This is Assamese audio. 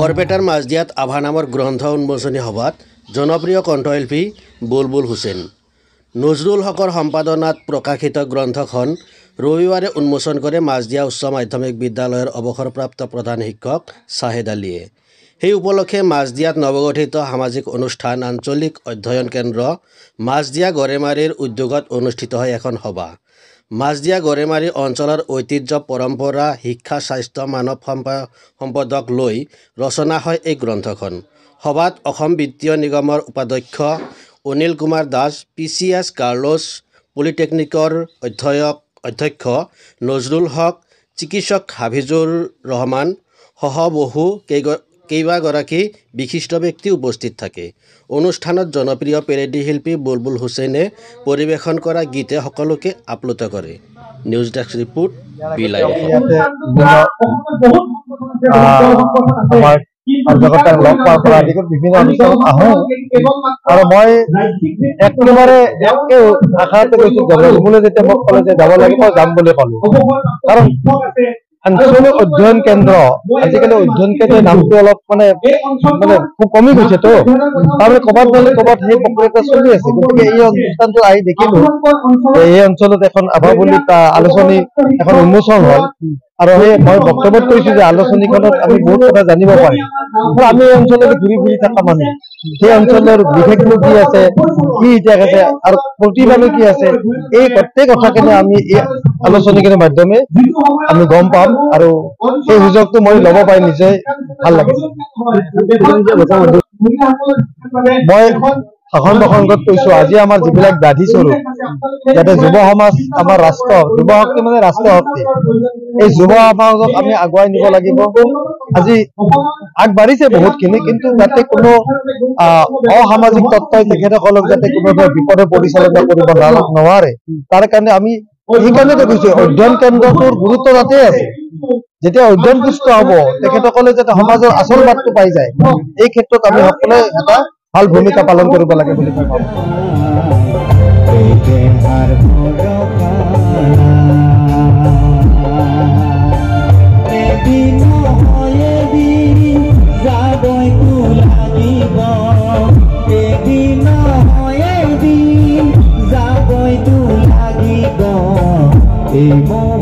বৰপেটাৰ মাজদিয়াত আভা নামৰ গ্ৰন্থ উন্মোচনী সভাত জনপ্ৰিয় কণ্ঠশিল্পী বুলবুল হুছেইন নজৰুল হকৰ সম্পাদনাত প্ৰকাশিত গ্ৰন্থখন ৰবিবাৰে উন্মোচন কৰে মাজদিয়া উচ্চ মাধ্যমিক বিদ্যালয়ৰ অৱসৰপ্ৰাপ্ত প্ৰধান শিক্ষক শ্বাহেদ আলীয়ে। সেই উপলক্ষে মাজদিয়াত নৱগঠিত সামাজিক অনুষ্ঠান আঞ্চলিক অধ্যয়ন কেন্দ্ৰ মাজদিয়া গড়েমাৰীৰ উদ্যোগত অনুষ্ঠিত হয় এখন সভা। মাজদিয়া গড়েমাৰী অঞ্চলৰ ঐতিহ্য পৰম্পৰা শিক্ষা স্বাস্থ্য মানৱ সম্পদক লৈ ৰচনা হয় এই গ্ৰন্থখন। সভাত অসম বিত্তীয় নিগমৰ উপাধ্যক্ষ অনিল কুমাৰ দাস, PCS গাৰ্লছ পলিটেকনিকৰ অধ্যক্ষ নজৰুল হক, চিকিৎসক হাফিজুৰ ৰহমান সহ বহু কেইবাগৰাকী বিশিষ্ট ব্যক্তি উপস্থিত থাকে। অনুষ্ঠানত জনপ্ৰিয় পেৰেডি শিল্পী বুলবুল হুছেইনে পৰিৱেশন কৰা গীতে সকলোকে আপ্লুত কৰে। নিউজ ডেস্ক ৰিপোৰ্ট বিলাই। বিভিন্ন অঞ্চলত আহোঁ আৰু মই একেবাৰে আশাতে গৈছোঁ জবলপুৰলৈ যেতিয়া মোক ক'লে যে যাব লাগে মই যাম বুলি ক'লোঁ। কাৰণ আঞ্চলিক অধ্যয়ন কেন্দ্ৰ আজিকালি অধ্যয়ন কেন্দ্ৰৰ নামটো অলপ মানে খুব কমি গৈছেতো, তাৰমানে ক'ৰবাত নহ'লে ক'ৰবাত সেই প্ৰক্ৰিয়াটো চলি আছে। গতিকে এই অনুষ্ঠানটো আহি দেখিলোঁ এই অঞ্চলত এখন আভা বুলি আলোচনী এখন উন্মোচন হ'ল আৰু সেই মই বক্তব্যত কৈছোঁ যে আলোচনীখনত আমি বহুত কথা জানিব পাৰিম। আমি এই অঞ্চলত ঘূৰি ফুৰি থকা মানুহ, সেই অঞ্চলৰ বিশেষটো কি আছে, কি ইতিহাস আছে আৰু প্ৰতিভানো কি আছে, এই প্ৰত্যেক কথাখিনি আমি এই আলোচনীখনৰ মাধ্যমে আমি গম পাম আৰু এই সুযোগটো মই ল'ব পাৰি নিশ্চয় ভাল লাগিছে। মই শাসন প্ৰসংগত কৈছোঁ আজি আমাৰ যিবিলাক ব্যাধি স্বৰূপ, যাতে যুৱ সমাজ আমাৰ ৰাষ্ট্ৰ, যুৱ শক্তি মানে ৰাষ্ট্ৰ শক্তি, এই যুৱ সমাজক আমি আগুৱাই নিব লাগিব। আজি আগবাঢ়িছে বহুতখিনি, কিন্তু যাতে কোনো অসামাজিক তত্ত্বই তেখেতসকলক যাতে কোনো বিপদে পৰিচালনা কৰিব নোৱাৰে, তাৰ কাৰণে আমি সেইকাৰণেতো কৈছোঁ অধ্যয়ন কেন্দ্ৰটোৰ গুৰুত্ব তাতেই আছে। যেতিয়া অধ্যয়ন পুষ্ট হ'ব তেখেতসকলে যাতে সমাজৰ আচল বাটটো পাই যায়, এই ক্ষেত্ৰত আমি সকলোৱে এটা ভাল ভূমিকা পালন কৰিব লাগে বুলি মই ভাবোঁ। Emo